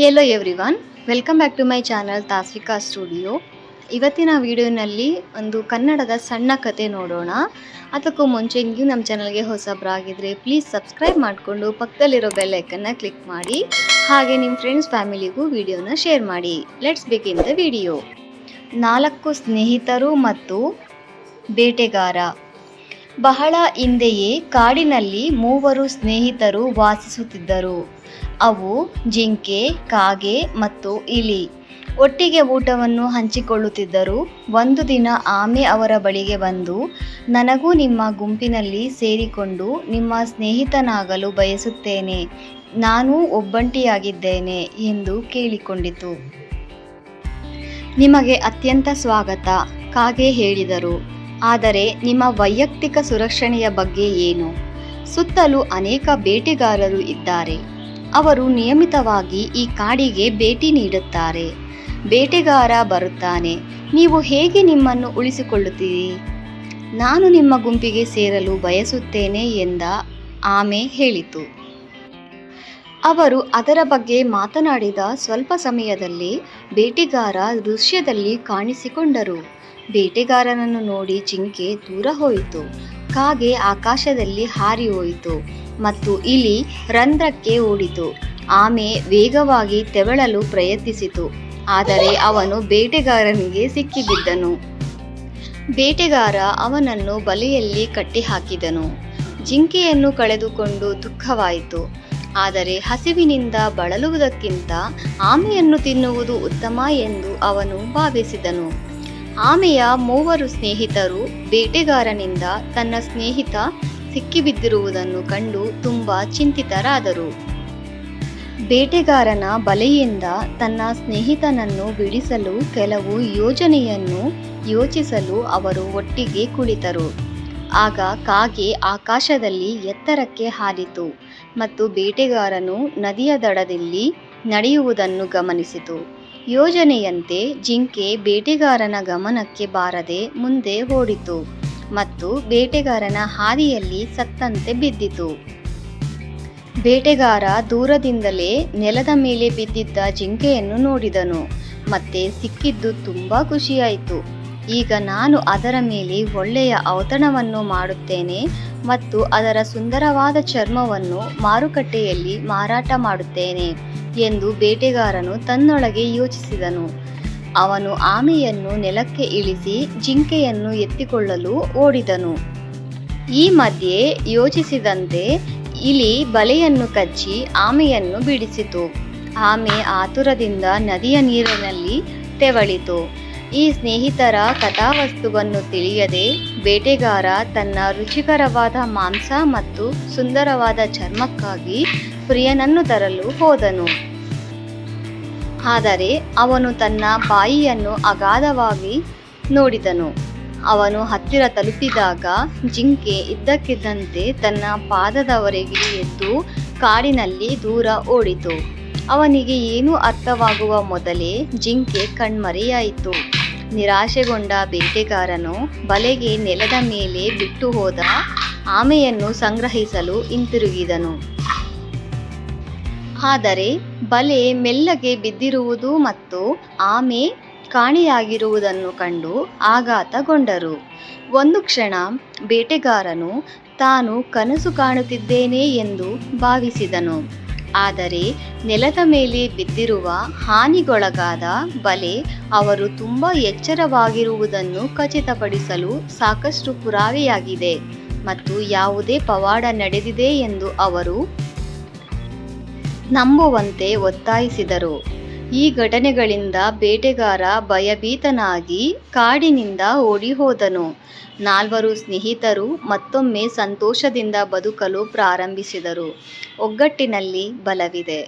Hello everyone, welcome back to my channel Tasvika studio. ಇವತ್ತಿನ ವಿಡಿಯೋನಲ್ಲಿ ಒಂದು ಕನ್ನಡದ ಸಣ್ಣ ಕತೆ ನೋಡೋಣ. ಅದಕ್ಕೂ ಮುಂಚೆ ನೀವು ನಮ್ಮ ಚಾನಲ್ಗೆ ಹೊಸಬರಾಗಿದ್ದರೆ ಪ್ಲೀಸ್ ಸಬ್ಸ್ಕ್ರೈಬ್ ಮಾಡಿಕೊಂಡು ಪಕ್ಕದಲ್ಲಿರೋ ಬೆಲ್ ಐಕನ್ನ ಕ್ಲಿಕ್ ಮಾಡಿ. ಹಾಗೆ ನಿಮ್ಮ ಫ್ರೆಂಡ್ಸ್ ಫ್ಯಾಮಿಲಿಗೂ ವಿಡಿಯೋನ ಶೇರ್ ಮಾಡಿ. Let's begin the video. 4 ಸ್ನೇಹಿತರು ಮತ್ತು ಬೇಟೆಗಾರ. ಬಹಳ ಹಿಂದೆಯೇ ಕಾಡಿನಲ್ಲಿ 3 ಸ್ನೇಹಿತರು ವಾಸಿಸುತ್ತಿದ್ದರು. ಅವು ಜಿಂಕೆ, ಕಾಗೆ ಮತ್ತು ಇಲಿ. ಒಟ್ಟಿಗೆ ಊಟವನ್ನು ಹಂಚಿಕೊಳ್ಳುತ್ತಿದ್ದರು. ಒಂದು ದಿನ ಆಮೆ ಅವರ ಬಳಿಗೆ ಬಂದು, ನನಗೂ ನಿಮ್ಮ ಗುಂಪಿನಲ್ಲಿ ಸೇರಿಕೊಂಡು ನಿಮ್ಮ ಸ್ನೇಹಿತನಾಗಲು ಬಯಸುತ್ತೇನೆ, ನಾನು ಒಬ್ಬಂಟಿಯಾಗಿದ್ದೇನೆ ಎಂದು ಕೇಳಿಕೊಂಡಿತು. ನಿಮಗೆ ಅತ್ಯಂತ ಸ್ವಾಗತ, ಕಾಗೆ ಹೇಳಿದರು. ಆದರೆ ನಿಮ್ಮ ವೈಯಕ್ತಿಕ ಸುರಕ್ಷಣೆಯ ಬಗ್ಗೆ ಏನು? ಸುತ್ತಲೂ ಅನೇಕ ಬೇಟೆಗಾರರು ಇದ್ದಾರೆ. ಅವರು ನಿಯಮಿತವಾಗಿ ಈ ಕಾಡಿಗೆ ಭೇಟಿ ನೀಡುತ್ತಾರೆ. ಬೇಟೆಗಾರ ಬರುತ್ತಾನೆ, ನೀವು ಹೇಗೆ ನಿಮ್ಮನ್ನು ಉಳಿಸಿಕೊಳ್ಳುತ್ತೀರಿ? ನಾನು ನಿಮ್ಮ ಗುಂಪಿಗೆ ಸೇರಲು ಬಯಸುತ್ತೇನೆ ಎಂದ ಆಮೆ ಹೇಳಿತು. ಅವರು ಅದರ ಬಗ್ಗೆ ಮಾತನಾಡಿದ ಸ್ವಲ್ಪ ಸಮಯದಲ್ಲಿ ಬೇಟೆಗಾರ ದೃಶ್ಯದಲ್ಲಿ ಕಾಣಿಸಿಕೊಂಡರು. ಬೇಟೆಗಾರನನ್ನು ನೋಡಿ ಜಿಂಕೆ ದೂರ ಹೋಯಿತು, ಕಾಗೆ ಆಕಾಶದಲ್ಲಿ ಹಾರಿ ಹೋಯಿತು ಮತ್ತು ಇಲಿ ರಂಧ್ರಕ್ಕೆ ಓಡಿತು. ಆಮೆ ವೇಗವಾಗಿ ತೆವಳಲು ಪ್ರಯತ್ನಿಸಿತು, ಆದರೆ ಅವನು ಬೇಟೆಗಾರನಿಗೆ ಸಿಕ್ಕಿಬಿದ್ದನು. ಬೇಟೆಗಾರ ಅವನನ್ನು ಬಲೆಯಲ್ಲಿ ಕಟ್ಟಿಹಾಕಿದನು. ಜಿಂಕೆಯನ್ನು ಕಳೆದುಕೊಂಡು ದುಃಖವಾಯಿತು, ಆದರೆ ಹಸಿವಿನಿಂದ ಬಳಲುವುದಕ್ಕಿಂತ ಆಮೆಯನ್ನು ತಿನ್ನುವುದು ಉತ್ತಮ ಎಂದು ಅವನು ಭಾವಿಸಿದನು. ಆಮೆಯ 3 ಸ್ನೇಹಿತರು ಬೇಟೆಗಾರನಿಂದ ತನ್ನ ಸ್ನೇಹಿತ ಸಿಕ್ಕಿಬಿದ್ದಿರುವುದನ್ನು ಕಂಡು ತುಂಬ ಚಿಂತಿತರಾದರು. ಬೇಟೆಗಾರನ ಬಲೆಯಿಂದ ತನ್ನ ಸ್ನೇಹಿತನನ್ನು ಬಿಡಿಸಲು ಕೆಲವು ಯೋಜನೆಯನ್ನು ಯೋಚಿಸಲು ಅವರು ಒಟ್ಟಿಗೆ ಕುಳಿತರು. ಆಗ ಕಾಗೆ ಆಕಾಶದಲ್ಲಿ ಎತ್ತರಕ್ಕೆ ಹಾರಿತು ಮತ್ತು ಬೇಟೆಗಾರನು ನದಿಯ ದಡದಲ್ಲಿ ನಡೆಯುವುದನ್ನು ಗಮನಿಸಿತು. ಯೋಜನೆಯಂತೆ ಜಿಂಕೆ ಬೇಟೆಗಾರನ ಗಮನಕ್ಕೆ ಬಾರದೆ ಮುಂದೆ ಓಡಿತು ಮತ್ತು ಬೇಟೆಗಾರನ ಹಾದಿಯಲ್ಲಿ ಸತ್ತಂತೆ ಬಿದ್ದಿತು. ಬೇಟೆಗಾರ ದೂರದಿಂದಲೇ ನೆಲದ ಮೇಲೆ ಬಿದ್ದಿದ್ದ ಜಿಂಕೆಯನ್ನು ನೋಡಿದನು. ಮತ್ತೆ ಸಿಕ್ಕಿದ್ದು ತುಂಬ ಖುಷಿಯಾಯಿತು. ಈಗ ನಾನು ಅದರ ಮೇಲೆ ಒಳ್ಳೆಯ ಔತಣವನ್ನು ಮಾಡುತ್ತೇನೆ ಮತ್ತು ಅದರ ಸುಂದರವಾದ ಚರ್ಮವನ್ನು ಮಾರುಕಟ್ಟೆಯಲ್ಲಿ ಮಾರಾಟ ಮಾಡುತ್ತೇನೆ ಎಂದು ಬೇಟೆಗಾರನು ತನ್ನೊಳಗೆ ಯೋಚಿಸಿದನು. ಅವನು ಆಮೆಯನ್ನು ನೆಲಕ್ಕೆ ಇಳಿಸಿ ಜಿಂಕೆಯನ್ನು ಎತ್ತಿಕೊಳ್ಳಲು ಓಡಿದನು. ಈ ಮಧ್ಯೆ ಯೋಚಿಸಿದಂತೆ ಇಲಿ ಬಲೆಯನ್ನು ಕಚ್ಚಿ ಆಮೆಯನ್ನು ಬಿಡಿಸಿತು. ಆಮೆ ಆತುರದಿಂದ ನದಿಯ ನೀರಿನಲ್ಲಿ ತೆವಳಿತು. ಈ ಸ್ನೇಹಿತರ ಕಥಾವಸ್ತುವನ್ನು ತಿಳಿಯದೆ ಬೇಟೆಗಾರ ತನ್ನ ರುಚಿಕರವಾದ ಮಾಂಸ ಮತ್ತು ಸುಂದರವಾದ ಚರ್ಮಕ್ಕಾಗಿ ಪ್ರಿಯನನ್ನು ತರಲು ಹೋದನು. ಆದರೆ ಅವನು ತನ್ನ ಬಾಯಿಯನ್ನು ಅಗಾಧವಾಗಿ ನೋಡಿದನು. ಅವನು ಹತ್ತಿರ ತಲುಪಿದಾಗ ಜಿಂಕೆ ಇದ್ದಕ್ಕಿದ್ದಂತೆ ತನ್ನ ಪಾದದವರೆಗೆ ಎದ್ದು ಕಾಡಿನಲ್ಲಿ ದೂರ ಓಡಿತು. ಅವನಿಗೆ ಏನೂ ಅರ್ಥವಾಗುವ ಮೊದಲೇ ಜಿಂಕೆ ಕಣ್ಮರೆಯಾಯಿತು. ನಿರಾಶೆಗೊಂಡ ಬೇಟೆಗಾರನು ಬಲೆಗೆ ನೆಲದ ಮೇಲೆ ಬಿಟ್ಟು ಹೋದ ಆಮೆಯನ್ನು ಸಂಗ್ರಹಿಸಲು ಹಿಂತಿರುಗಿದನು. ಆದರೆ ಬಲೆ ಮೆಲ್ಲಗೆ ಬಿದ್ದಿರುವುದು ಮತ್ತು ಆಮೆ ಕಾಣೆಯಾಗಿರುವುದನ್ನು ಕಂಡು ಆಘಾತಗೊಂಡರು. ಒಂದು ಕ್ಷಣ ಬೇಟೆಗಾರನು ತಾನು ಕನಸು ಕಾಣುತ್ತಿದ್ದೇನೆ ಎಂದು ಭಾವಿಸಿದನು. ಆದರೆ ನೆಲದ ಮೇಲೆ ಬಿದ್ದಿರುವ ಹಾನಿಗೊಳಗಾದ ಬಲೆ ಅವರು ತುಂಬ ಎಚ್ಚರವಾಗಿರುವುದನ್ನು ಖಚಿತಪಡಿಸಲು ಸಾಕಷ್ಟು ಪುರಾವೆಯಾಗಿದೆ ಮತ್ತು ಯಾವುದೇ ಪವಾಡ ನಡೆದಿದೆ ಎಂದು ಅವರು ನಂಬುವಂತೆ ಒತ್ತಾಯಿಸಿದರು. ಈ ಘಟನೆಗಳಿಂದ ಬೇಟೆಗಾರ ಭಯಭೀತನಾಗಿ ಕಾಡಿನಿಂದ ಓಡಿಹೋದನು. 4 ಸ್ನೇಹಿತರು ಮತ್ತೊಮ್ಮೆ ಸಂತೋಷದಿಂದ ಬದುಕಲು ಪ್ರಾರಂಭಿಸಿದರು. ಒಗ್ಗಟ್ಟಿನಲ್ಲಿ ಬಲವಿದೆ.